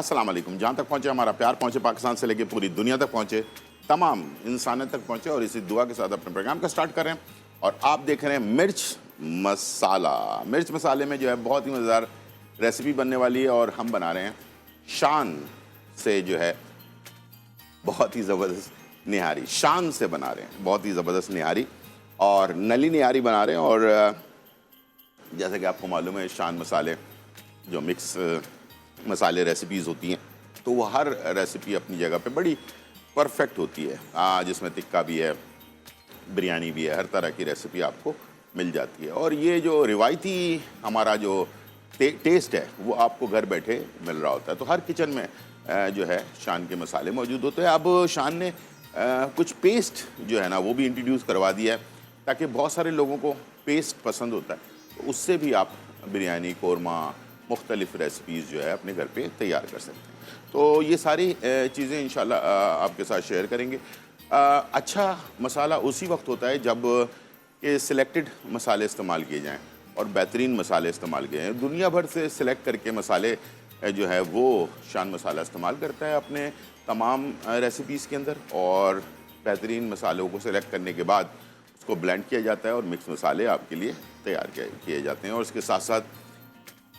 अस्सलाम वालेकुम। जहाँ तक पहुँचे हमारा प्यार पहुँचे, पाकिस्तान से लेकर पूरी दुनिया तक पहुँचे, तमाम इंसानियत तक पहुँचे, और इसी दुआ के साथ अपने प्रोग्राम का स्टार्ट कर रहे हैं। और आप देख रहे हैं मिर्च मसाला। मिर्च मसाले में जो है बहुत ही मज़ेदार रेसिपी बनने वाली है, और हम बना रहे हैं शान से जो है बहुत ही ज़बरदस्त निहारी। शान से बना रहे हैं बहुत ही ज़बरदस्त निहारी, और नली निहारी बना रहे हैं। और जैसे कि आपको मालूम है, शान मसाले जो मिक्स मसाले रेसिपीज़ होती हैं, तो वो हर रेसिपी अपनी जगह पे बड़ी परफेक्ट होती है। जिसमें टिक्का भी है, बिरयानी भी है, हर तरह की रेसिपी आपको मिल जाती है। और ये जो रिवायती हमारा जो टेस्ट है वो आपको घर बैठे मिल रहा होता है। तो हर किचन में जो है शान के मसाले मौजूद होते हैं। अब शान ने कुछ पेस्ट जो है ना वो भी इंट्रोड्यूस करवा दिया है, ताकि बहुत सारे लोगों को पेस्ट पसंद होता है, तो उससे भी आप बिरयानी, कोरमा, मुख्तलिफ़ रेसिपीज़ जो है अपने घर पे तैयार कर सकते हैं। तो ये सारी चीज़ें इंशाल्लाह आपके साथ शेयर करेंगे। अच्छा मसाला उसी वक्त होता है जब ये सिलेक्टेड मसाले इस्तेमाल किए जाएँ और बेहतरीन मसाले इस्तेमाल किए जाएँ। दुनिया भर से सिलेक्ट करके मसाले जो है वो शान मसाला इस्तेमाल करता है अपने तमाम रेसिपीज़ के अंदर, और बेहतरीन मसालों को सिलेक्ट करने के बाद उसको ब्लेंड किया जाता है और मिक्स मसाले आपके लिए तैयार किए जाते हैं। और इसके साथ साथ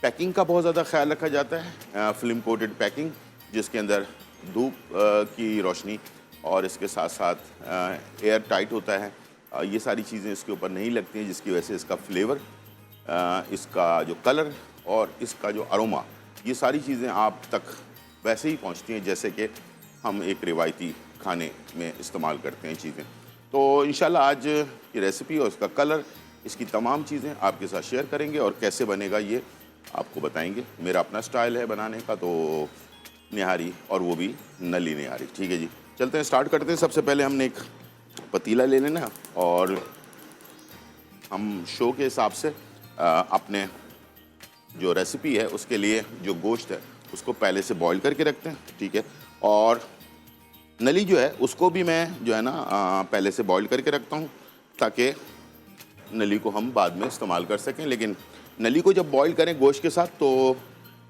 पैकिंग का बहुत ज़्यादा ख्याल रखा जाता है, फिल्म कोटेड पैकिंग, जिसके अंदर धूप की रोशनी और इसके साथ साथ एयर टाइट होता है। ये सारी चीज़ें इसके ऊपर नहीं लगती हैं, जिसकी वजह से इसका फ्लेवर, इसका जो कलर और इसका जो अरोमा, ये सारी चीज़ें आप तक वैसे ही पहुंचती हैं जैसे कि हम एक रिवायती खाने में इस्तेमाल करते हैं चीज़ें। तो इंशाल्लाह आज की रेसिपी और इसका कलर, इसकी तमाम चीज़ें आपके साथ शेयर करेंगे, और कैसे बनेगा ये आपको बताएंगे। मेरा अपना स्टाइल है बनाने का, तो निहारी, और वो भी नली निहारी। ठीक है जी, चलते हैं, स्टार्ट करते हैं। सबसे पहले हमने एक पतीला ले लेना, और हम शो के हिसाब से अपने जो रेसिपी है उसके लिए जो गोश्त है उसको पहले से बॉईल करके रखते हैं। ठीक है, और नली जो है उसको भी मैं जो है ना पहले से बॉईल करके रखता हूँ, ताकि नली को हम बाद में इस्तेमाल कर सकें। लेकिन नली को जब बॉईल करें गोश्त के साथ, तो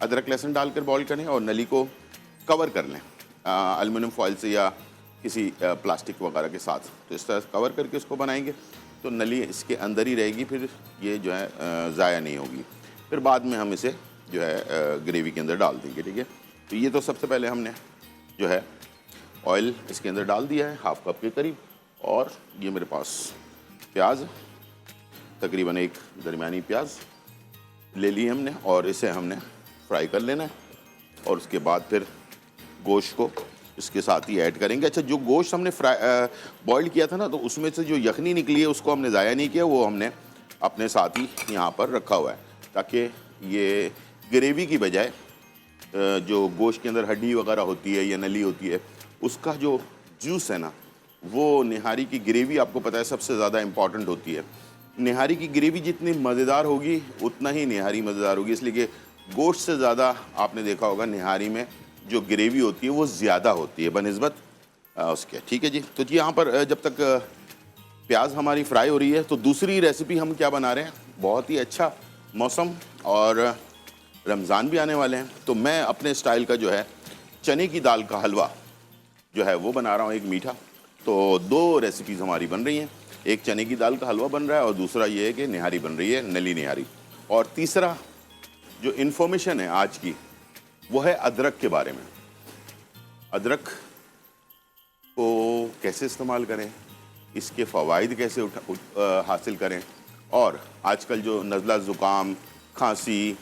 अदरक लहसुन डालकर बॉईल करें और नली को कवर कर लें एल्युमिनियम फॉइल से या किसी प्लास्टिक वगैरह के साथ। तो इस तरह कवर करके उसको बनाएंगे तो नली इसके अंदर ही रहेगी, फिर ये जो है ज़ाया नहीं होगी। फिर बाद में हम इसे जो है ग्रेवी के अंदर डाल देंगे। ठीक है, तो ये तो सबसे पहले हमने जो है ऑयल इसके अंदर डाल दिया है, हाफ कप के करीब। और ये मेरे पास प्याज, तकरीबन एक दरमियानी प्याज ले ली हमने, और इसे हमने फ्राई कर लेना है। और उसके बाद फिर गोश्त को इसके साथ ही ऐड करेंगे। अच्छा, जो गोश्त हमने बॉईल किया था ना, तो उसमें से जो यखनी निकली है उसको हमने ज़ाया नहीं किया, वो हमने अपने साथ ही यहाँ पर रखा हुआ है, ताकि ये ग्रेवी की बजाय जो गोश्त के अंदर हड्डी वगैरह होती है या नली होती है, उसका जो जूस है ना, वो निहारी की ग्रेवी आपको पता है सबसे ज़्यादा इम्पॉर्टेंट होती है। निहारी की ग्रेवी जितनी मज़ेदार होगी उतना ही निहारी मज़ेदार होगी, इसलिए कि गोश्त से ज़्यादा आपने देखा होगा निहारी में जो ग्रेवी होती है वो ज़्यादा होती है बनिस्बत उसके। ठीक है जी, तो जी यहाँ पर जब तक प्याज हमारी फ्राई हो रही है, तो दूसरी रेसिपी हम क्या बना रहे हैं। बहुत ही अच्छा मौसम और रमज़ान भी आने वाले हैं, तो मैं अपने स्टाइल का जो है चने की दाल का हलवा जो है वो बना रहा हूँ, एक मीठा। तो दो रेसिपीज़ हमारी बन रही हैं, एक चने की दाल का हलवा बन रहा है और दूसरा ये है कि निहारी बन रही है, नली निहारी। और तीसरा जो इन्फॉर्मेशन है आज की, वो है अदरक के बारे में। अदरक को कैसे इस्तेमाल करें, इसके फ़वाइद कैसे हासिल करें, और आजकल जो नज़ला, ज़ुकाम, खांसी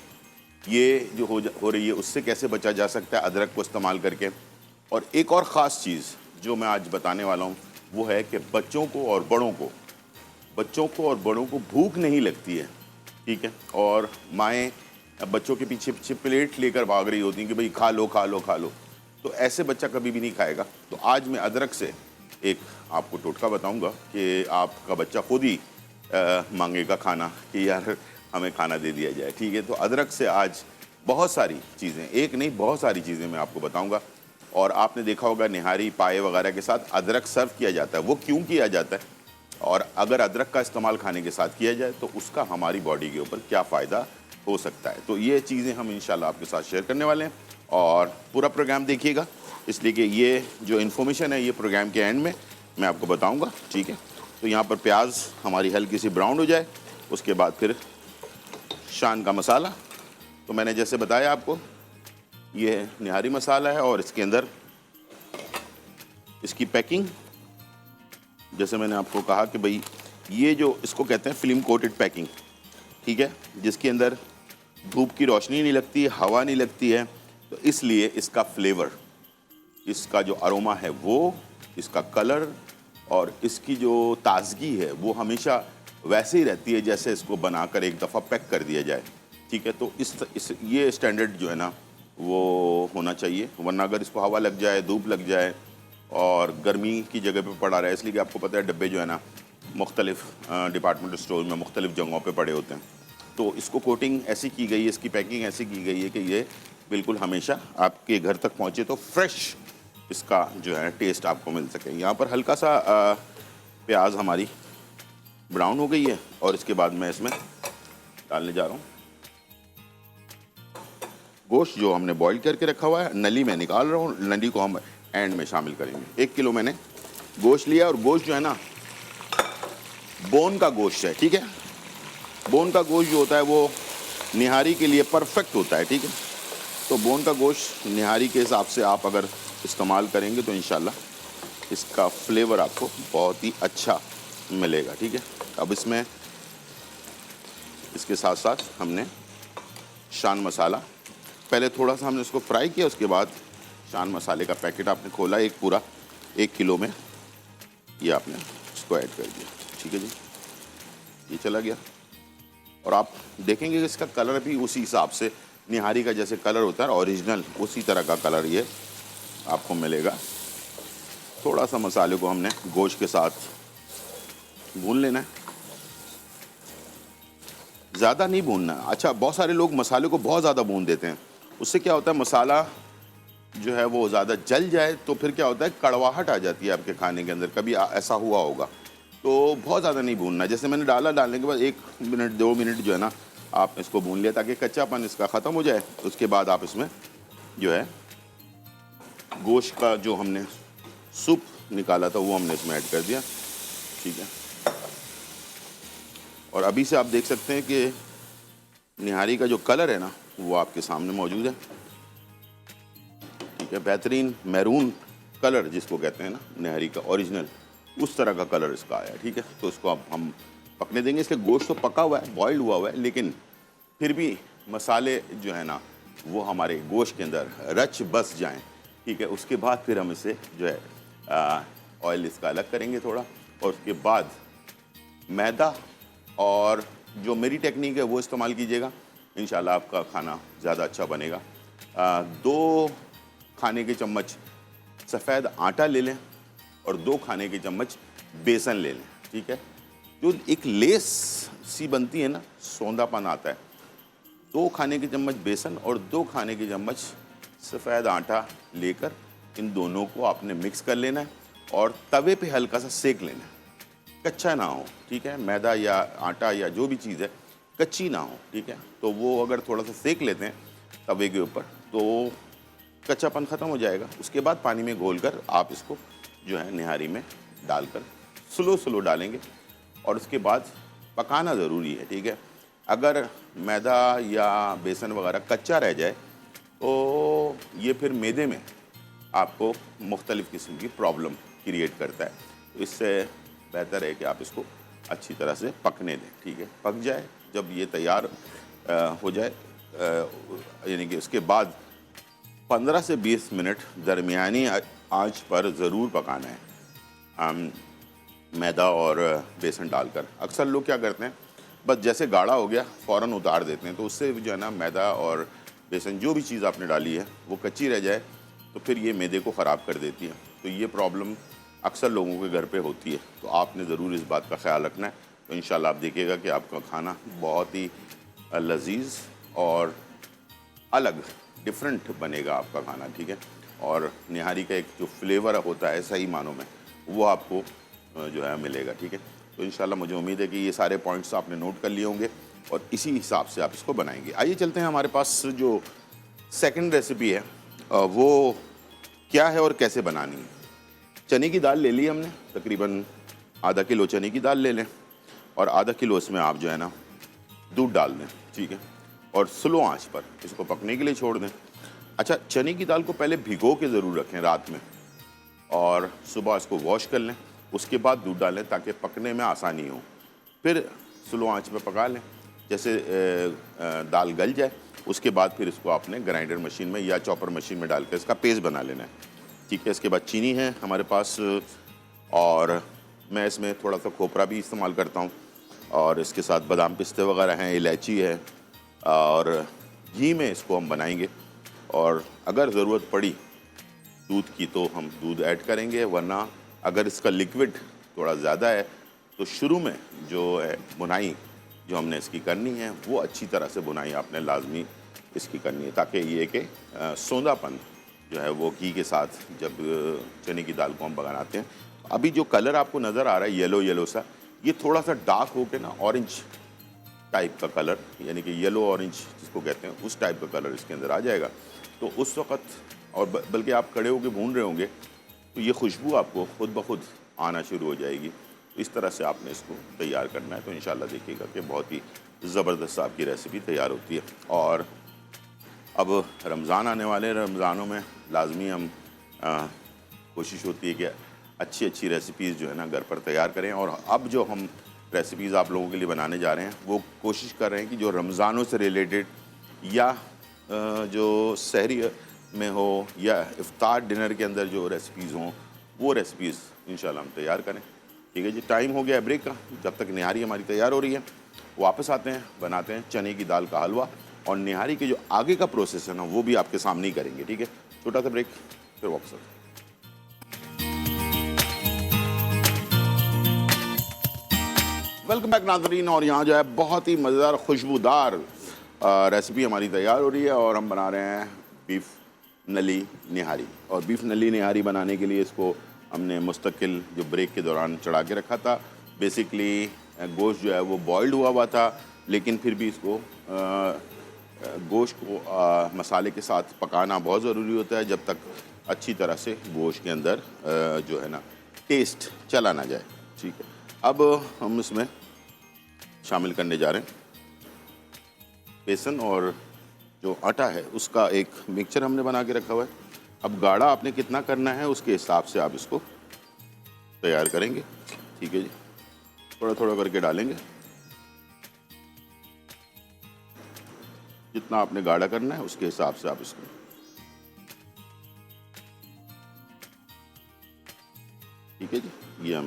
ये जो हो रही है उससे कैसे बचा जा सकता है अदरक को इस्तेमाल करके। और एक और ख़ास चीज़ जो मैं आज बताने वाला हूँ वो है कि बच्चों को और बड़ों को भूख नहीं लगती है। ठीक है, और माएँ बच्चों के पीछे पीछे प्लेट लेकर भाग रही होती हैं कि भाई खा लो खा लो खा लो, तो ऐसे बच्चा कभी भी नहीं खाएगा। तो आज मैं अदरक से एक आपको टोटका बताऊंगा कि आपका बच्चा खुद ही मांगेगा खाना कि यार हमें खाना दे दिया जाए। ठीक है, तो अदरक से आज बहुत सारी चीज़ें, एक नहीं बहुत सारी चीज़ें मैं आपको बताऊंगा। और आपने देखा होगा निहारी पाए वगैरह के साथ अदरक सर्व किया जाता है, वो क्यों किया जाता है, और अगर अदरक का इस्तेमाल खाने के साथ किया जाए तो उसका हमारी बॉडी के ऊपर क्या फ़ायदा हो सकता है। तो ये चीज़ें हम इंशाल्लाह आपके साथ शेयर करने वाले हैं। और पूरा प्रोग्राम देखिएगा, इसलिए कि ये जो इन्फॉर्मेशन है ये प्रोग्राम के एंड में मैं आपको बताऊंगा, ठीक है। तो यहाँ पर प्याज हमारी हल्की सी ब्राउन हो जाए, उसके बाद फिर शान का मसाला। तो मैंने जैसे बताया आपको, ये निहारी मसाला है और इसके अंदर इसकी पैकिंग, जैसे मैंने आपको कहा कि भाई ये जो इसको कहते हैं फिल्म कोटेड पैकिंग, ठीक है, जिसके अंदर धूप की रोशनी नहीं लगती, हवा नहीं लगती है, तो इसलिए इसका फ्लेवर, इसका जो अरोमा है वो, इसका कलर और इसकी जो ताजगी है वो हमेशा वैसे ही रहती है जैसे इसको बनाकर एक दफ़ा पैक कर दिया जाए, ठीक है। तो इस ये स्टैंडर्ड जो है ना वो होना चाहिए, वरना अगर इसको हवा लग जाए, धूप लग जाए और गर्मी की जगह पे पड़ा रहा है, इसलिए कि आपको पता है डब्बे जो है ना मुख्तलिफ डिपार्टमेंटल स्टोर में मुख्तलिफ जगहों पे पड़े होते हैं, तो इसको कोटिंग ऐसी की गई है, इसकी पैकिंग ऐसी की गई है कि ये बिल्कुल हमेशा आपके घर तक पहुँचे तो फ्रेश इसका जो है टेस्ट आपको मिल सके। यहाँ पर हल्का सा प्याज हमारी ब्राउन हो गई है और इसके बाद मैं इसमें डालने जा रहा हूँ गोश्त जो हमने बॉईल करके रखा हुआ है, नली में निकाल रहा हूँ, नली को हम एंड में शामिल करेंगे। 1 किलो मैंने गोश्त लिया और गोश्त जो है ना बोन का गोश्त है, ठीक है। बोन का गोश्त जो होता है वो निहारी के लिए परफेक्ट होता है, ठीक है। तो बोन का गोश्त निहारी के हिसाब से आप अगर इस्तेमाल करेंगे तो इंशाल्लाह इसका फ्लेवर आपको बहुत ही अच्छा मिलेगा, ठीक है। अब इसमें इसके साथ साथ हमने शान मसाला, पहले थोड़ा सा हमने इसको फ्राई किया, उसके बाद शान मसाले का पैकेट आपने खोला, एक पूरा 1 किलो में ये आपने इसको ऐड कर दिया, ठीक है जी। ये चला गया और आप देखेंगे कि इसका कलर भी उसी हिसाब से निहारी का जैसे कलर होता है ओरिजिनल, उसी तरह का कलर ये आपको मिलेगा। थोड़ा सा मसाले को हमने गोश्त के साथ भून लेना है, ज़्यादा नहीं भूनना। अच्छा, बहुत सारे लोग मसाले को बहुत ज़्यादा भून देते हैं, उससे क्या होता है मसाला जो है वो ज़्यादा जल जाए तो फिर क्या होता है कड़वाहट आ जाती है आपके खाने के अंदर, कभी ऐसा हुआ होगा। तो बहुत ज़्यादा नहीं भूनना, जैसे मैंने डालने के बाद 1 मिनट 2 मिनट जो है ना आप इसको भून लिया ताकि कच्चापन इसका ख़त्म हो जाए। उसके बाद आप इसमें जो है गोश्त का जो हमने सूप निकाला था वो हमने इसमें ऐड कर दिया, ठीक है। और अभी से आप देख सकते हैं कि निहारी का जो कलर है ना वो आपके सामने मौजूद है, ठीक है। बेहतरीन मैरून कलर जिसको कहते हैं ना निहारी का ओरिजिनल, उस तरह का कलर इसका आया, ठीक है। तो इसको अब हम पकने देंगे। इसके गोश्त तो पका हुआ है, बॉइल्ड हुआ हुआ है, लेकिन फिर भी मसाले जो है ना वो हमारे गोश्त के अंदर रच बस जाएं, ठीक है। उसके बाद फिर हम इसे जो है ऑयल इसका अलग करेंगे थोड़ा, और उसके बाद मैदा और जो मेरी टेक्निक है वो इस्तेमाल कीजिएगा, इंशाल्लाह आपका खाना ज़्यादा अच्छा बनेगा। 2 खाने के चम्मच सफ़ेद आटा ले लें और 2 खाने के चम्मच बेसन ले लें, ठीक है। जो एक लेस सी बनती है ना, सौंधापन आता है, 2 खाने के चम्मच बेसन और 2 खाने के चम्मच सफ़ेद आटा लेकर इन दोनों को आपने मिक्स कर लेना है और तवे पे हल्का सा सेक लेना है, कच्चा ना हो, ठीक है। मैदा या आटा या जो भी चीज़ है कच्ची ना हो, ठीक है। तो वो अगर थोड़ा सा सेक लेते हैं तवे के ऊपर तो कच्चापन ख़त्म हो जाएगा। उसके बाद पानी में घोलकर आप इसको जो है निहारी में डालकर स्लो डालेंगे और उसके बाद पकाना ज़रूरी है, ठीक है। अगर मैदा या बेसन वगैरह कच्चा रह जाए तो ये फिर मैदे में आपको मुख्तलिफ़ किस्म की प्रॉब्लम क्रिएट करता है। तो इससे बेहतर है कि आप इसको अच्छी तरह से पकने दें, ठीक है। पक जाए, जब ये तैयार हो जाए, यानी कि उसके बाद 15 से 20 मिनट दरमियानी आंच पर ज़रूर पकाना है मैदा और बेसन डालकर। अक्सर लोग क्या करते हैं बस जैसे गाढ़ा हो गया फ़ौरन उतार देते हैं, तो उससे जो है ना मैदा और बेसन जो भी चीज़ आपने डाली है वो कच्ची रह जाए तो फिर ये मैदे को ख़राब कर देती है। तो ये प्रॉब्लम अक्सर लोगों के घर पे होती है, तो आपने ज़रूर इस बात का ख्याल रखना है। तो इंशाल्लाह आप देखिएगा कि आपका खाना बहुत ही लजीज और अलग डिफरेंट बनेगा आपका खाना, ठीक है। और निहारी का एक जो फ्लेवर होता है सही मानों में वो आपको जो है मिलेगा, ठीक है। तो इंशाल्लाह मुझे उम्मीद है कि ये सारे पॉइंट्स आपने नोट कर लिए होंगे और इसी हिसाब से आप इसको बनाएंगे। आइए चलते हैं, हमारे पास जो सेकंड रेसिपी है वो क्या है और कैसे बनानी है। चने की दाल ले ली हमने, तकरीबन आधा किलो चने की दाल ले लें और आधा किलो इसमें आप जो है ना दूध डाल दें, ठीक है, और स्लो आंच पर इसको पकने के लिए छोड़ दें। अच्छा, चने की दाल को पहले भिगो के ज़रूर रखें रात में और सुबह इसको वॉश कर लें, उसके बाद दूध डालें ताकि पकने में आसानी हो। फिर स्लो आंच पे पका लें, जैसे दाल गल जाए उसके बाद फिर इसको आपने ग्राइंडर मशीन में या चॉपर मशीन में डाल कर इसका पेस्ट बना लेना है, ठीक है। इसके बाद चीनी है हमारे पास और मैं इसमें थोड़ा सा खोपरा भी इस्तेमाल करता हूँ और इसके साथ बादाम पिस्ते वगैरह हैं, इलायची है और घी में इसको हम बनाएंगे। और अगर ज़रूरत पड़ी दूध की तो हम दूध ऐड करेंगे, वरना अगर इसका लिक्विड थोड़ा ज़्यादा है तो शुरू में जो है बुनाई जो हमने इसकी करनी है वो अच्छी तरह से बुनाई आपने लाजमी इसकी करनी है, ताकि ये कि सौंधापन जो है वो घी के साथ जब चने की दाल को हम बनाते हैं। अभी जो कलर आपको नज़र आ रहा है येलो येलो सा, ये थोड़ा सा डार्क होके ना ऑरेंज टाइप का कलर, यानी कि येलो ऑरेंज जिसको कहते हैं उस टाइप का कलर इसके अंदर आ जाएगा। तो उस वक़्त और बल्कि आप खड़े होकर भून रहे होंगे तो ये खुशबू आपको खुद ब खुद आना शुरू हो जाएगी। इस तरह से आपने इसको तैयार करना है, तो इंशाल्लाह देखिएगा कि बहुत ही ज़बरदस्त आपकी रेसिपी तैयार होती है। और अब रमज़ान आने वाले, रमज़ानों में लाजमी हम कोशिश होती है कि अच्छी अच्छी रेसिपीज़ जो है ना घर पर तैयार करें। और अब जो हम रेसिपीज़ आप लोगों के लिए बनाने जा रहे हैं वो कोशिश कर रहे हैं कि जो रमज़ानों से रिलेटेड या जो सहरी में हो या इफ्तार डिनर के अंदर जो रेसिपीज़ हों वो रेसिपीज़ इंशाल्लाह हम तैयार करें, ठीक है जी। टाइम हो गया है ब्रेक का, जब तक निहारी हमारी तैयार हो रही है वापस आते हैं, बनाते हैं चने की दाल का हलवा और निहारी के जो आगे का प्रोसेस है ना वो भी आपके सामने ही करेंगे, ठीक है। छोटा सा ब्रेक, फिर वापस आते हैं। वेलकम बैक नाज़रीन, और यहाँ जो है बहुत ही मज़ेदार खुशबूदार रेसिपी हमारी तैयार हो रही है और हम बना रहे हैं बीफ नली निहारी। और बीफ नली निहारी बनाने के लिए इसको हमने मुस्तकिल जो ब्रेक के दौरान चढ़ा के रखा था। बेसिकली गोश्त जो है वो बॉइल्ड हुआ था, लेकिन फिर भी इसको गोश्त को मसाले के साथ पकाना बहुत ज़रूरी होता है जब तक अच्छी तरह से गोश्त के अंदर जो है ना टेस्ट चला ना जाए, ठीक है। अब हम इसमें शामिल करने जा रहे हैं बेसन और जो आटा है उसका एक मिक्सचर हमने बना के रखा हुआ है। अब गाढ़ा आपने कितना करना है उसके हिसाब से आप इसको तैयार करेंगे, ठीक है जी। थोड़ा थोड़ा करके डालेंगे, जितना आपने गाढ़ा करना है उसके हिसाब से आप इसको, ठीक है जी। ये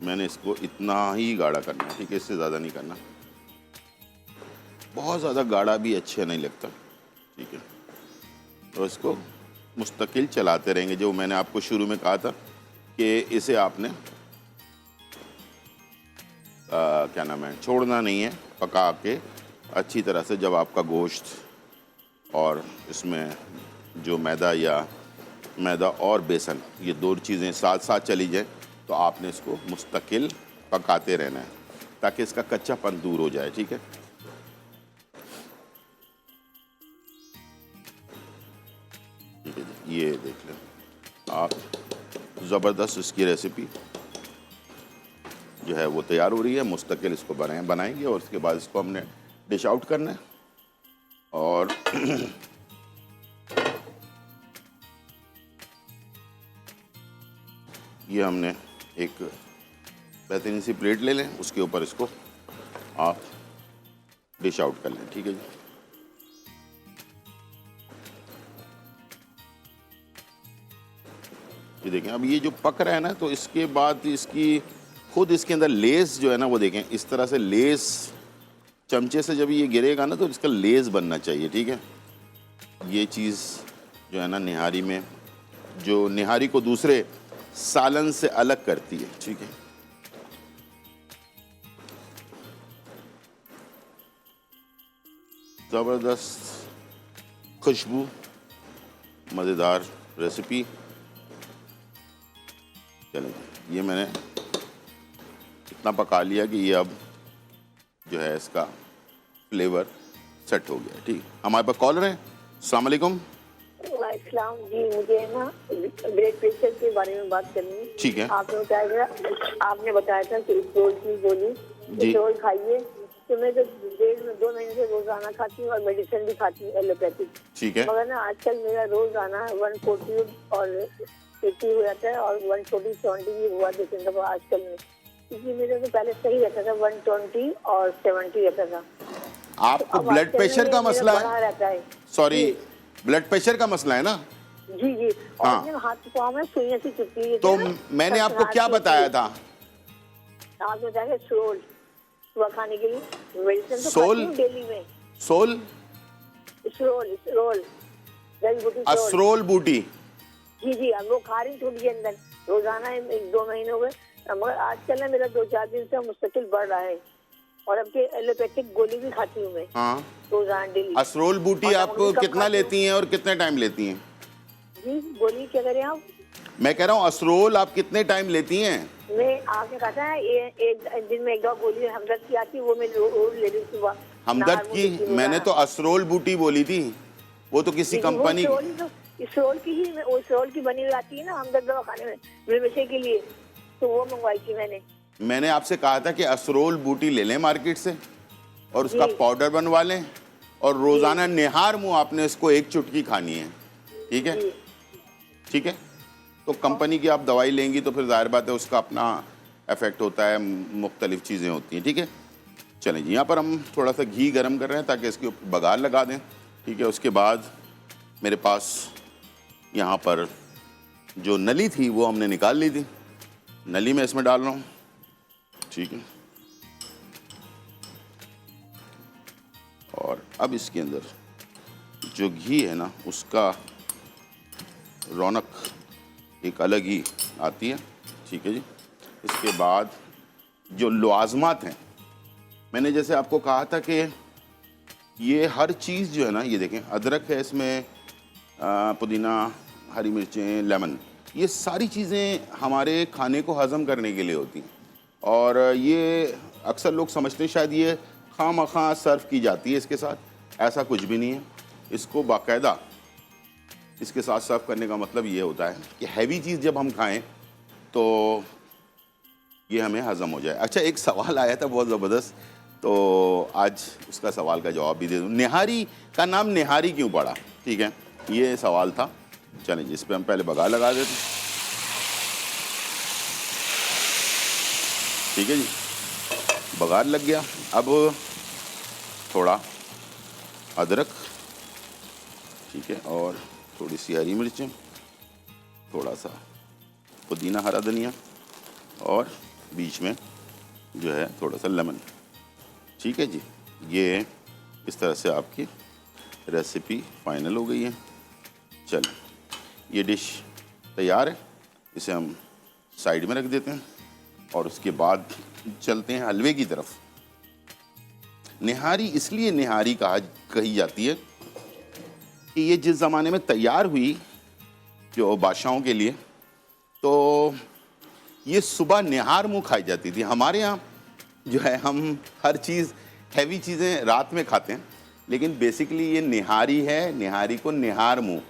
मैंने इसको इतना ही गाढ़ा करना है, ठीक है, इससे ज़्यादा नहीं करना। बहुत ज़्यादा गाढ़ा भी अच्छा नहीं लगता, ठीक है। तो इसको मुस्तकिल चलाते रहेंगे। जो मैंने आपको शुरू में कहा था कि इसे आपने क्या नाम है, छोड़ना नहीं है, पका के अच्छी तरह से। जब आपका गोश्त और इसमें जो मैदा और बेसन ये दो चीज़ें साथ साथ चली जाए तो आपने इसको मुस्तकिल पकाते रहना है ताकि इसका कच्चापन दूर हो जाए, ठीक है। ठीक है जी, ये देख लें आप, ज़बरदस्त इसकी रेसिपी जो है वो तैयार हो रही है। मुस्तकिल इसको बनाएंगे और उसके बाद इसको हमने डिश आउट करना है। और ये हमने एक बेहतरीन सी प्लेट ले लें, उसके ऊपर इसको आप डिश आउट कर लें, ठीक है जी। ये देखें, अब ये जो पक रहा है ना, तो इसके बाद इसकी खुद इसके अंदर लेस जो है ना वो देखें, इस तरह से लेस चमचे से जब ये गिरेगा ना तो इसका लेस बनना चाहिए, ठीक है। ये चीज़ जो है ना निहारी में, जो निहारी को दूसरे सालन से अलग करती है, ठीक है। ज़बरदस्त खुशबू, मज़ेदार रेसिपी। चलें, ये मैंने इतना पका लिया कि ये अब जो है इसका फ्लेवर सेट हो गया, ठीक। हमारे पास कॉलर है। अस्सलाम वालेकुम। इस्लाम जी, मुझे है ना ब्लड प्रेशर के बारे में बात करनी है। ठीक है। आपने बताया था कि इस्रोल की गोली, इस्रोल खाइए। तो मैं तो 2 महीने से रोजाना खाती हूँ और मेडिसिन भी खाती हूँ एलोपैथिक। ठीक है। मगर ना आजकल मेरा रोजाना 140 और 80 हो जाता है और 140 70 भी हुआ 2-3 दफा आजकल में। क्योंकि मेरा तो पहले सही रहता था, 120 और 70 रहता था। आपको ब्लड प्रेशर का मसला है? सॉरी, ब्लड प्रेशर का मसला है ना? जी जी। हाँ। और हाथ पाँव में सुइयां सी चुभती है। तो मैंने आपको क्या बताया था? आप बताया सोल सुबह खाने के लिए मेडिसिन तो सोल? खाती हूँ डेली में। सोल? इसरोल जड़ी बूटी असरोल बूटी। जी जी, अब वो खा रही थोड़ी देर अंदर रोजाना 1-2 महीने हो गए। मगर आजकल ना मेरा 2-4 दिन से मुस्तकिल बढ़ रहा है और अब के एलोपैथिक गोली भी खाती हूँ मैं। हाँ। रोजाना डेली। असरोल बूटी आप कितना लेती हैं और कितने टाइम लेती हैं? जी बोलिए, क्या करें आप? मैं कह रहा हूँ असरोल आप कितने टाइम लेती हैं? मैं आपने कहा था एक दिन में 1-2 गोली हमदर्द की आती है, वो मैं रोज ले रही सुबह। हमदर्द की? मैंने तो असरोल बूटी बोली थी, वो तो किसी कंपनी इसरोल की ही, वो इसरोल की बनी हुई आती है ना हमदर्द दवा खाने में नशे के लिए, तो वो मंगवाई थी मैंने आपसे कहा था कि असरोल बूटी ले लें मार्केट से और उसका पाउडर बनवा लें और रोजाना निहार मुंह आपने इसको 1 चुटकी खानी है। ठीक है? ठीक है। तो कंपनी की आप दवाई लेंगी तो फिर जाहिर बात है उसका अपना इफेक्ट होता है, मुख्तलिफ चीज़ें होती हैं। ठीक है, चलें जी। यहाँ पर हम थोड़ा सा घी गर्म कर रहे हैं ताकि इसके ऊपर बघार लगा दें। ठीक है, उसके बाद मेरे पास यहाँ पर जो नली थी वो हमने निकाल ली थी, नली में इसमें डाल रहा हूँ। ठीक है, और अब इसके अंदर जो घी है ना उसका रौनक एक अलग ही आती है। ठीक है जी। इसके बाद जो लवाजमात हैं, मैंने जैसे आपको कहा था कि ये हर चीज़ जो है ना, ये देखें अदरक है इसमें, पुदीना, हरी मिर्चें, लेमन, ये सारी चीज़ें हमारे खाने को हज़म करने के लिए होती हैं। और ये अक्सर लोग समझते हैं शायद ये खामखा सर्व की जाती है इसके साथ, ऐसा कुछ भी नहीं है। इसको बाकायदा इसके साथ सर्व करने का मतलब ये होता है कि हैवी चीज़ जब हम खाएं तो ये हमें हज़म हो जाए। अच्छा, एक सवाल आया था बहुत ज़बरदस्त, तो आज उसका सवाल का जवाब भी दे दूँ। निहारी का नाम निहारी क्यों पड़ा? ठीक है, ये सवाल था। चलें जी, इस पर हम पहले बघार लगा देते हैं। ठीक है जी, बघार लग गया। अब थोड़ा अदरक, ठीक है, और थोड़ी सी हरी मिर्चें, थोड़ा सा पुदीना, हरा धनिया, और बीच में जो है थोड़ा सा लेमन। ठीक है जी, ये इस तरह से आपकी रेसिपी फाइनल हो गई है। चलिए, ये डिश तैयार है, इसे हम साइड में रख देते हैं और उसके बाद चलते हैं हलवे की तरफ। निहारी इसलिए निहारी कही जाती है कि ये जिस ज़माने में तैयार हुई जो बादशाहों के लिए, तो ये सुबह निहार मुँह खाई जाती थी। हमारे यहाँ जो है हम हर चीज़ हैवी चीज़ें रात में खाते हैं, लेकिन बेसिकली ये निहारी है, निहारी को निहार मुँह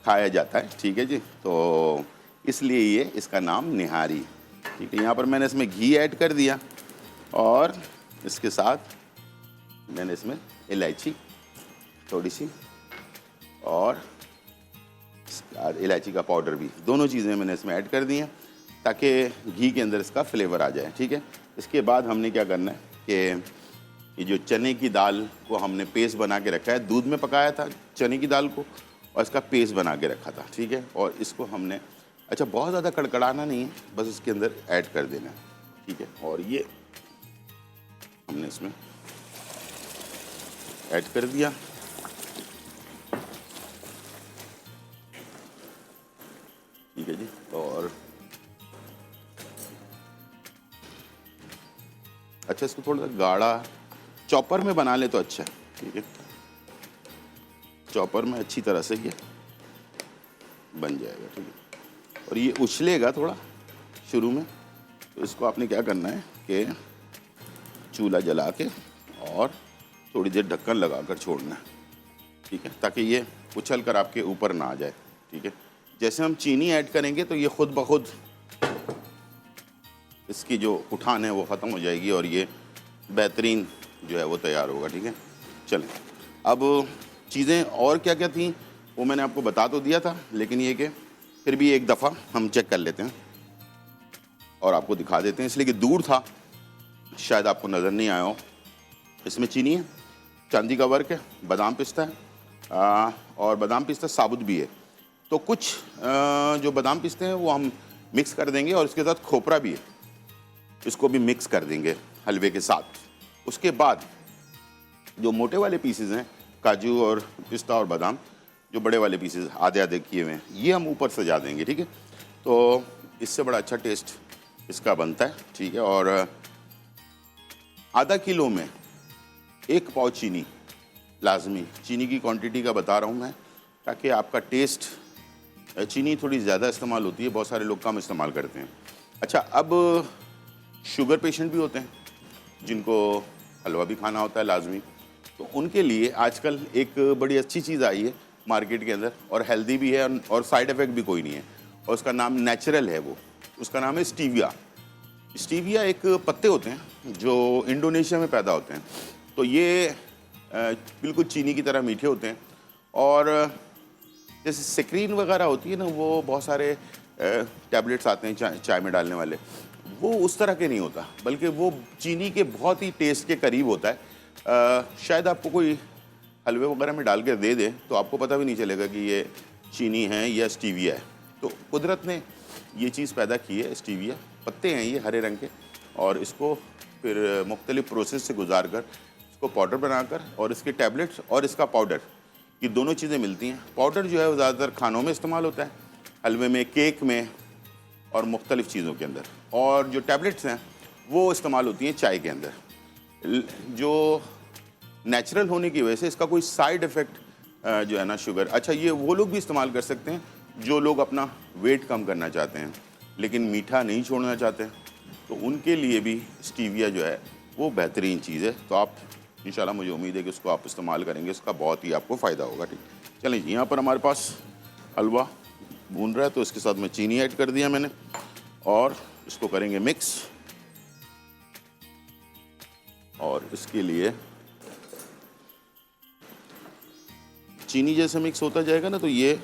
खाया जाता है। ठीक है जी, तो इसलिए ये इसका नाम निहारी। ठीक है, यहाँ पर मैंने इसमें घी ऐड कर दिया और इसके साथ मैंने इसमें इलायची थोड़ी सी और इलायची का पाउडर भी, दोनों चीज़ें मैंने इसमें ऐड कर दी हैं ताकि घी के अंदर इसका फ्लेवर आ जाए। ठीक है, इसके बाद हमने क्या करना है कि ये जो चने की दाल को हमने पेस्ट बना के रखा है, दूध में पकाया था चने की दाल को और इसका पेस्ट बना के रखा था। ठीक है, और इसको हमने, अच्छा बहुत ज़्यादा कड़कड़ाना नहीं है, बस इसके अंदर ऐड कर देना है। ठीक है, और ये हमने इसमें ऐड कर दिया। ठीक है जी, और अच्छा इसको थोड़ा सा गाढ़ा चॉपर में बना ले तो अच्छा है। ठीक है, चॉपर में अच्छी तरह से ये बन जाएगा। ठीक है, और ये उछलेगा थोड़ा शुरू में, तो इसको आपने क्या करना है कि चूल्हा जला के और थोड़ी देर ढक्कन लगा कर छोड़ना है। ठीक है, ताकि ये उछल कर आपके ऊपर ना आ जाए। ठीक है। जैसे हम चीनी ऐड करेंगे तो ये खुद ब खुद इसकी जो उठान है वो ख़त्म हो जाएगी और ये बेहतरीन जो है वो तैयार होगा, ठीक है। चलें, अब चीज़ें और क्या क्या थी वो मैंने आपको बता तो दिया था, लेकिन ये कि फिर भी एक दफ़ा हम चेक कर लेते हैं और आपको दिखा देते हैं, इसलिए कि दूर था, शायद आपको नज़र नहीं आया हो। इसमें चीनी है, चांदी का वर्क है, बादाम पिस्ता है और बादाम पिस्ता साबुत भी है। तो कुछ जो बादाम पिस्ते हैं वो हम मिक्स कर देंगे और इसके साथ खोपरा भी है, इसको भी मिक्स कर देंगे हलवे के साथ। उसके बाद जो मोटे वाले पीसेस हैं, काजू और पिस्ता और बादाम, जो बड़े वाले पीसेस आधे आधे किए हुए हैं, ये हम ऊपर सजा देंगे, ठीक है। तो इससे बड़ा अच्छा टेस्ट इसका बनता है, ठीक है। और आधा किलो में 1 पाव चीनी लाजमी, चीनी की क्वांटिटी का बता रहा हूँ मैं, ताकि आपका टेस्ट, चीनी थोड़ी ज़्यादा इस्तेमाल होती है, बहुत सारे लोग कम इस्तेमाल करते हैं। अच्छा, अब शुगर पेशेंट भी होते हैं जिनको हलवा भी खाना होता है लाजमी, तो उनके लिए आजकल एक बड़ी अच्छी चीज़ आई है मार्केट के अंदर और हेल्दी भी है और साइड इफ़ेक्ट भी कोई नहीं है, और उसका नाम नेचुरल है, वो उसका नाम है स्टीविया। स्टीविया एक पत्ते होते हैं जो इंडोनेशिया में पैदा होते हैं। तो ये बिल्कुल चीनी की तरह मीठे होते हैं और जैसे सेक्रीन वगैरह होती है ना, वो बहुत सारे टैबलेट्स आते हैं चाय में डालने वाले, वो उस तरह के नहीं होता, बल्कि वो चीनी के बहुत ही टेस्ट के करीब होता है। शायद आपको कोई हलवे वगैरह में डाल के दे दे तो आपको पता भी नहीं चलेगा कि ये चीनी है या स्टीविया है। तो कुदरत ने ये चीज़ पैदा की है, स्टीविया पत्ते हैं ये हरे रंग के, और इसको फिर मुख्तलिफ प्रोसेस से गुजार कर इसको पाउडर बनाकर, और इसके टैबलेट्स और इसका पाउडर, ये दोनों चीज़ें मिलती हैं। पाउडर जो है वो ज़्यादातर खानों में इस्तेमाल होता है, हलवे में, केक में और मुख्तलिफ़ चीज़ों के अंदर, और जो टैबलेट्स हैं वो इस्तेमाल होती हैं चाय के अंदर। जो नेचुरल होने की वजह से इसका कोई साइड इफ़ेक्ट जो है ना शुगर, अच्छा ये वो लोग भी इस्तेमाल कर सकते हैं जो लोग अपना वेट कम करना चाहते हैं लेकिन मीठा नहीं छोड़ना चाहते, तो उनके लिए भी स्टीविया जो है वो बेहतरीन चीज़ है। तो आप इंशाल्लाह, मुझे उम्मीद है कि उसको आप इस्तेमाल करेंगे, उसका बहुत ही आपको फ़ायदा होगा, ठीक। चलें, यहाँ पर हमारे पास हलवा भून रहा है, तो इसके साथ में चीनी ऐड कर दिया मैंने और इसको करेंगे मिक्स। और इसके लिए चीनी जैसे मिक्स होता जाएगा ना, तो ये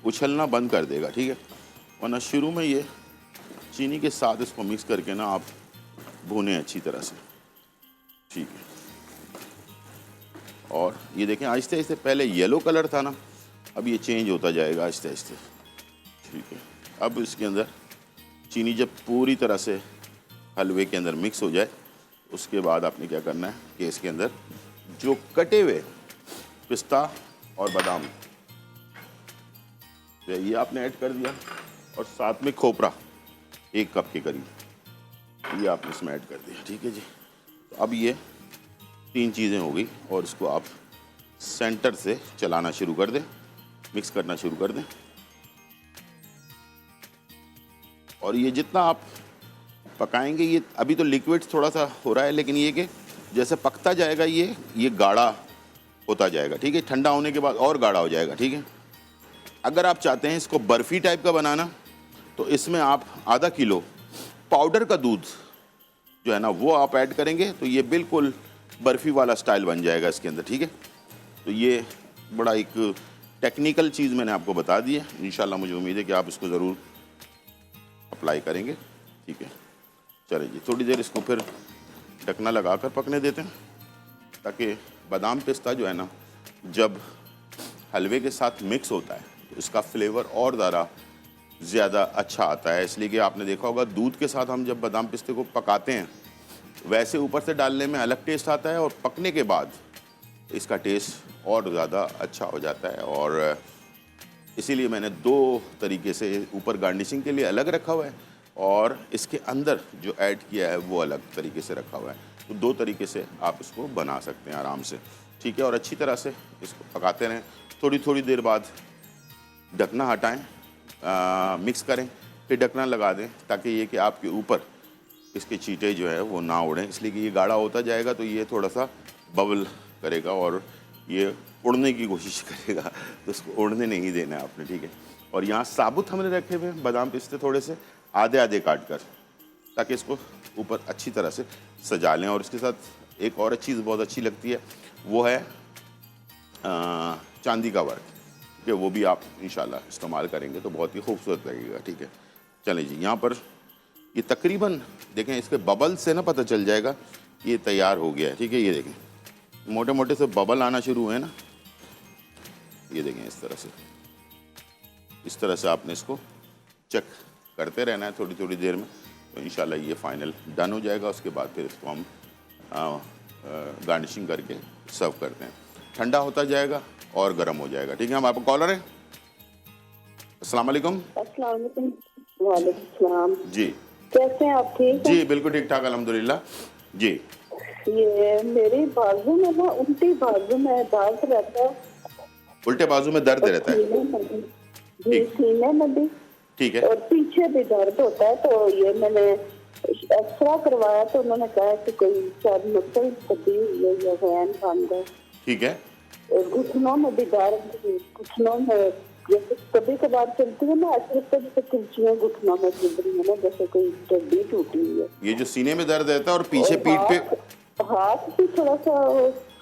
उछलना बंद कर देगा, ठीक है। वरना शुरू में ये चीनी के साथ इसको मिक्स करके ना आप भूनें अच्छी तरह से, ठीक है। और ये देखें आहिस्ते आहिस्ते, पहले येलो कलर था ना, अब ये चेंज होता जाएगा आहिस्ते आहिस्ते, ठीक है। अब इसके अंदर चीनी जब पूरी तरह से हलवे के अंदर मिक्स हो जाए, उसके बाद आपने क्या करना है कि इसके अंदर जो कटे हुए पिस्ता और बादाम ये आपने ऐड कर दिया, और साथ में खोपरा 1 कप के करीब ये आपने इसमें ऐड कर दिया, ठीक है जी। तो अब ये 3 चीज़ें हो गई, और इसको आप सेंटर से चलाना शुरू कर दें, मिक्स करना शुरू कर दें। और ये जितना आप पकाएंगे, ये अभी तो लिक्विड थोड़ा सा हो रहा है, लेकिन ये कि जैसे पकता जाएगा ये गाढ़ा होता जाएगा, ठीक है। ठंडा होने के बाद और गाढ़ा हो जाएगा, ठीक है। अगर आप चाहते हैं इसको बर्फ़ी टाइप का बनाना, तो इसमें आप आधा किलो पाउडर का दूध जो है ना वो आप ऐड करेंगे, तो ये बिल्कुल बर्फ़ी वाला स्टाइल बन जाएगा इसके अंदर, ठीक है। तो ये बड़ा एक टेक्निकल चीज़ मैंने आपको बता दी है। इंशाल्लाह मुझे उम्मीद है कि आप इसको ज़रूर अप्लाई करेंगे, ठीक है। चलिए जी, थोड़ी देर इसको फिर ढकना लगा कर पकने देते हैं, ताकि बादाम पिस्ता जो है ना जब हलवे के साथ मिक्स होता है तो इसका फ्लेवर और ज़्यादा अच्छा आता है। इसलिए कि आपने देखा होगा दूध के साथ हम जब बादाम पिस्ते को पकाते हैं, वैसे ऊपर से डालने में अलग टेस्ट आता है, और पकने के बाद इसका टेस्ट और ज़्यादा अच्छा हो जाता है। और इसीलिए मैंने 2 तरीके से ऊपर गार्निशिंग के लिए अलग रखा हुआ है, और इसके अंदर जो ऐड किया है वो अलग तरीके से रखा हुआ है। तो 2 तरीके से आप इसको बना सकते हैं आराम से, ठीक है। और अच्छी तरह से इसको पकाते रहें, थोड़ी थोड़ी देर बाद ढकना हटाएं, मिक्स करें, फिर ढकना लगा दें, ताकि ये कि आपके ऊपर इसके चीटे जो है वो ना उड़ें। इसलिए कि ये गाढ़ा होता जाएगा तो ये थोड़ा सा बबल करेगा और ये उड़ने की कोशिश करेगा, तो उसको उड़ने नहीं देना है आपने, ठीक है। और यहाँ साबुत हमने रखे हुए हैं बादाम पिस्ते, थोड़े से आधे आधे काट कर, ताकि इसको ऊपर अच्छी तरह से सजा लें। और इसके साथ एक और चीज़ बहुत अच्छी लगती है, वो है चांदी का वर्क, कि वो भी आप इंशाल्लाह इस्तेमाल करेंगे तो बहुत ही खूबसूरत लगेगा, ठीक है। चलें जी, यहाँ पर ये तकरीबन देखें, इसके बबल से ना पता चल जाएगा ये तैयार हो गया है, ठीक है। ये देखें मोटे मोटे से बबल आना शुरू हुए ना, ये देखें इस तरह से आपने इसको चेक करते रहना है थोड़ी थोड़ी देर में, तो इंशाल्लाह ये फाइनल डन हो जाएगा। उसके बाद फिर इसको हम गार्निशिंग करके सर्व करते हैं। ठंडा होता जाएगा और गर्म हो जाएगा, ठीक है। हम आपका कॉलर है। अस्सलाम वालेकुम। अस्सलाम वालेकुम। वालेकुम सलाम। जी कैसे हैं आप? ठीक जी बिल्कुल ठीक ठाक अल्हम्दुलिल्लाह जी। ये मेरे बाजू में ना, उल्टी बाजू में दर्द रहता है। उल्टे बाजू में दर्द रहता है, सीने में भी, जी सीने में भी, ठीक है। और पीछे भी दर्द होता है। तो ये मैंने एक्सरा करवाया तो उन्होंने कहा कि कोई शायद मसल कटी हुई है या वैन बंद है। ठीक है। और घुटनों में भी दर्द, घुटनों में जैसे कभी कभार चलती है ना, ऐसे लगता है जैसे कुर्सियाँ घुटनों में चल रही है ना, जैसे कोई हड्डी टूटी हुई है। ये जो सीने में दर्द रहता है और पीछे पीठ पे हाथ भी थोड़ा सा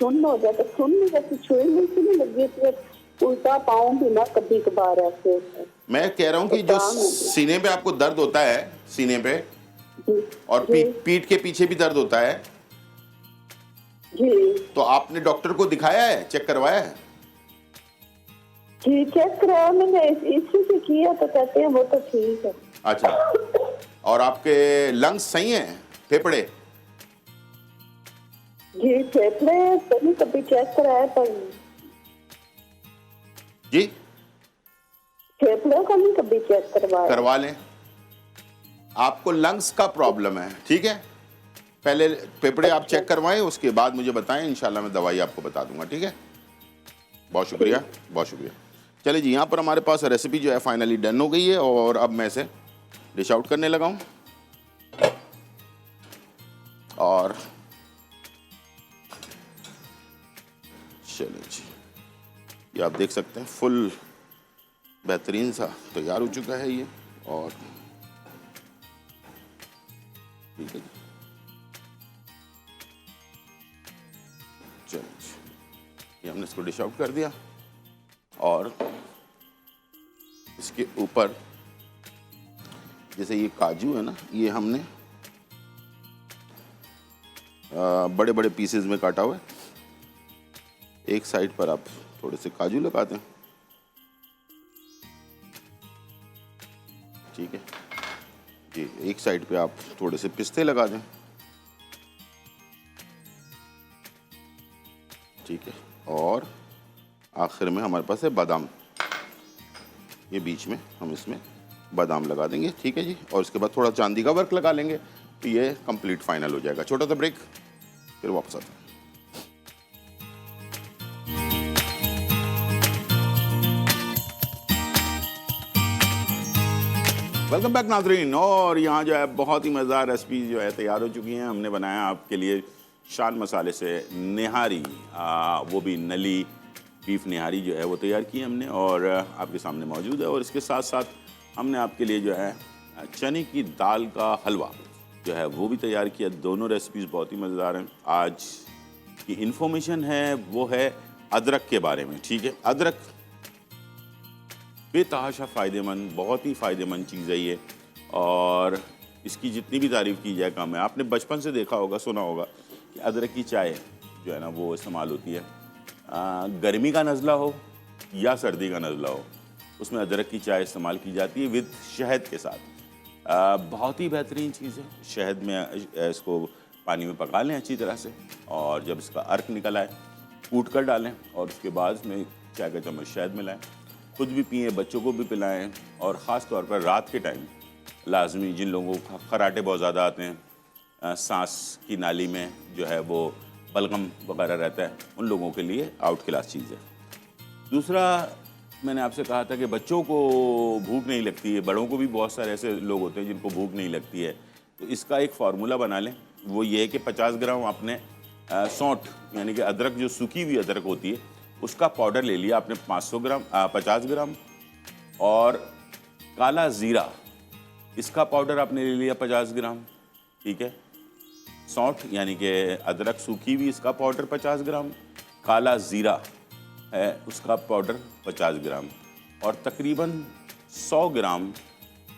सुन्न हो जाता है, सुन्न जैसे छुए नहीं लगी, फिर उल्टा पाँव भी ना कभी कभार ऐसे। मैं कह रहा हूँ कि जो सीने पे आपको दर्द होता है, सीने पे और पीठ के पीछे भी दर्द होता है जी, तो आपने डॉक्टर को दिखाया है, चेक करवाया है? जी चेक कराया मैंने, इसी से किया तो कहते हैं वो तो ठीक है। अच्छा, और आपके लंग्स सही हैं, फेफड़े? जी फेफड़े तो नहीं कभी चेक कराया, पर जी फेफड़े का नहीं कभी चेक करवाया। करवा लें। आपको लंग्स का प्रॉब्लम है, ठीक है। पहले फेफड़े आप चेक करवाएं, उसके बाद मुझे बताएं, इंशाल्लाह मैं दवाई आपको बता दूंगा, ठीक है। बहुत शुक्रिया, बहुत शुक्रिया। चलिए जी, यहाँ पर हमारे पास रेसिपी जो है फाइनली डन हो गई है और अब मैं इसे डिश आउट करने लगा हूँ। और चलिए जी, ये आप देख सकते हैं फुल बेहतरीन सा तैयार हो चुका है ये। और ठीक है जी, चलिए जी, ये हमने इसको डिश आउट कर दिया। और इसके ऊपर जैसे ये काजू है ना, ये हमने बड़े बड़े पीसेस में काटा हुआ है। एक साइड पर आप थोड़े से काजू लगा दें, ठीक है जी। एक साइड पे आप थोड़े से पिस्ते लगा दें, ठीक है। और आखिर में हमारे पास है बादाम, ये बीच में हम इसमें बादाम लगा देंगे, ठीक है जी। और उसके बाद थोड़ा चांदी का वर्क लगा लेंगे तो ये कंप्लीट फाइनल हो जाएगा। छोटा सा ब्रेक, फिर वापस आते हैं। वेलकम बैक नाज़रीन। और यहाँ जो है बहुत ही मज़ेदार रेसिपी जो है तैयार हो चुकी हैं। हमने बनाया आपके लिए शान मसाले से निहारी, वो भी नली बीफ निहारी जो है वो तैयार की हमने और आपके सामने मौजूद है। और इसके साथ साथ हमने आपके लिए जो है चने की दाल का हलवा जो है वो भी तैयार किया। दोनों रेसिपीज़ बहुत ही मज़ेदार हैं। आज की इन्फॉर्मेशन है वो है अदरक के बारे में, ठीक है। अदरक बेतहाशा फ़ायदेमंद, बहुत ही फ़ायदेमंद चीज़ है ये, और इसकी जितनी भी तारीफ़ की जाए कम है। आपने बचपन से देखा होगा, सुना होगा कि अदरक की चाय जो है ना वो इस्तेमाल होती है। गर्मी का नज़ला हो या सर्दी का नज़ला हो, उसमें अदरक की चाय इस्तेमाल की जाती है विद शहद के साथ। बहुत ही बेहतरीन चीज़ है। शहद में इसको पानी में पका लें अच्छी तरह से, और जब इसका अर्क निकल आए कूट कर डालें, और उसके बाद इसमें चाय का चम्मच शहद मिलाएं। खुद भी पिएँ, बच्चों को भी पिलाएं, और ख़ास तौर पर रात के टाइम लाजमी, जिन लोगों को खराटे बहुत ज़्यादा आते हैं, सांस की नाली में जो है वो बलगम वगैरह रहता है, उन लोगों के लिए आउट क्लास चीज़ है। दूसरा, मैंने आपसे कहा था कि बच्चों को भूख नहीं लगती है, बड़ों को भी बहुत सारे ऐसे लोग होते हैं जिनको भूख नहीं लगती है, तो इसका एक फार्मूला बना लें। वो ये है कि 50 ग्राम आपने सौंठ यानी कि अदरक, जो सूखी हुई अदरक होती है, उसका पाउडर ले लिया आपने 50 ग्राम। और काला ज़ीरा, इसका पाउडर आपने ले लिया 50 ग्राम। ठीक है। सौंठ यानी कि अदरक सूखी हुई, इसका पाउडर 50 ग्राम। काला ज़ीरा है, उसका पाउडर 50 ग्राम। और तकरीबन 100 ग्राम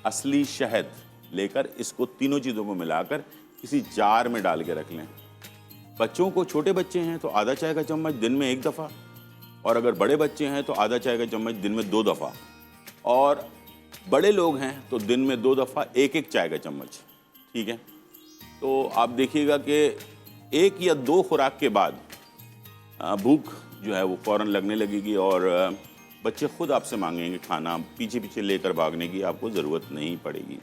असली शहद लेकर इसको तीनों चीज़ों को मिलाकर किसी जार में डाल के रख लें। बच्चों को, छोटे बच्चे हैं तो आधा चाय का चम्मच दिन में 1 दफ़ा, और अगर बड़े बच्चे हैं तो आधा चाय का चम्मच दिन में 2 दफ़ा, और बड़े लोग हैं तो दिन में 2 दफ़ा 1-1 चाय का चम्मच। ठीक है। तो आप देखिएगा कि 1 या 2 खुराक के बाद भूख जो है वो फ़ौरन लगने लगेगी और बच्चे खुद आपसे मांगेंगे खाना, पीछे पीछे लेकर भागने की आपको ज़रूरत नहीं पड़ेगी।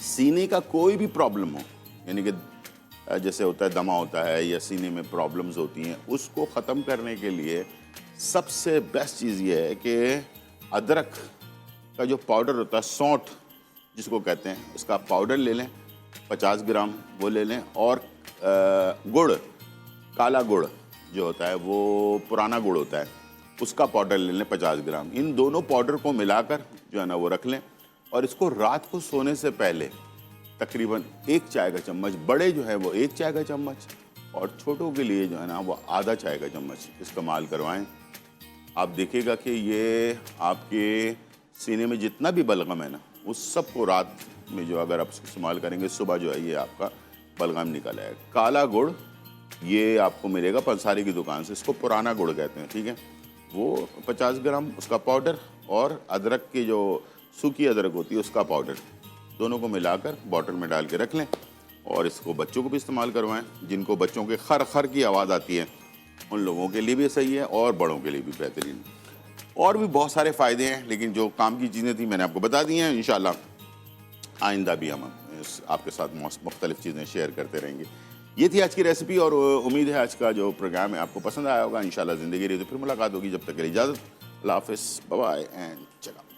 सीने का कोई भी प्रॉब्लम हो, यानी कि जैसे होता है दमा होता है या सीने में प्रॉब्लम्स होती हैं, उसको ख़त्म करने के लिए सबसे बेस्ट चीज़ ये है कि अदरक का जो पाउडर होता है, सौंठ जिसको कहते हैं, उसका पाउडर ले लें 50 ग्राम, वो ले लें। और गुड़, काला गुड़ जो होता है वो पुराना गुड़ होता है, उसका पाउडर ले लें 50 ग्राम। इन दोनों पाउडर को मिलाकर जो है ना वो रख लें, और इसको रात को सोने से पहले तकरीबन 1 चाय का चम्मच, बड़े जो है वो 1 चाय का चम्मच, और छोटों के लिए जो है ना वो आधा चाय का चम्मच इस्तेमाल करवाएं। आप देखिएगा कि ये आपके सीने में जितना भी बलगम है ना, उस सब को रात में जो अगर आप इस्तेमाल करेंगे, सुबह जो है ये आपका बलगम निकल आएगा। काला गुड़ ये आपको मिलेगा पंसारी की दुकान से, इसको पुराना गुड़ कहते हैं। ठीक है। वो 50 ग्राम उसका पाउडर, और अदरक की जो सूखी अदरक होती है उसका पाउडर, दोनों को मिलाकर बॉटल में डाल के रख लें। और इसको बच्चों को भी इस्तेमाल करवाएं। जिनको बच्चों के खर खर की आवाज़ आती है उन लोगों के लिए भी सही है, और बड़ों के लिए भी बेहतरीन। और भी बहुत सारे फ़ायदे हैं, लेकिन जो काम की चीज़ें थी मैंने आपको बता दी हैं। इंशाल्लाह आइंदा भी हम आपके साथ मुख्तलिफ चीज़ें शेयर करते रहेंगे। ये थी आज की रेसिपी, और उम्मीद है आज का जो प्रोग्राम है आपको पसंद आया होगा। इंशाल्लाह ज़िंदगी रही तो फिर मुलाकात होगी। जब तक के लिए इजाज़त, अल्लाह हाफ़िज़, बाय बाय एंड चला।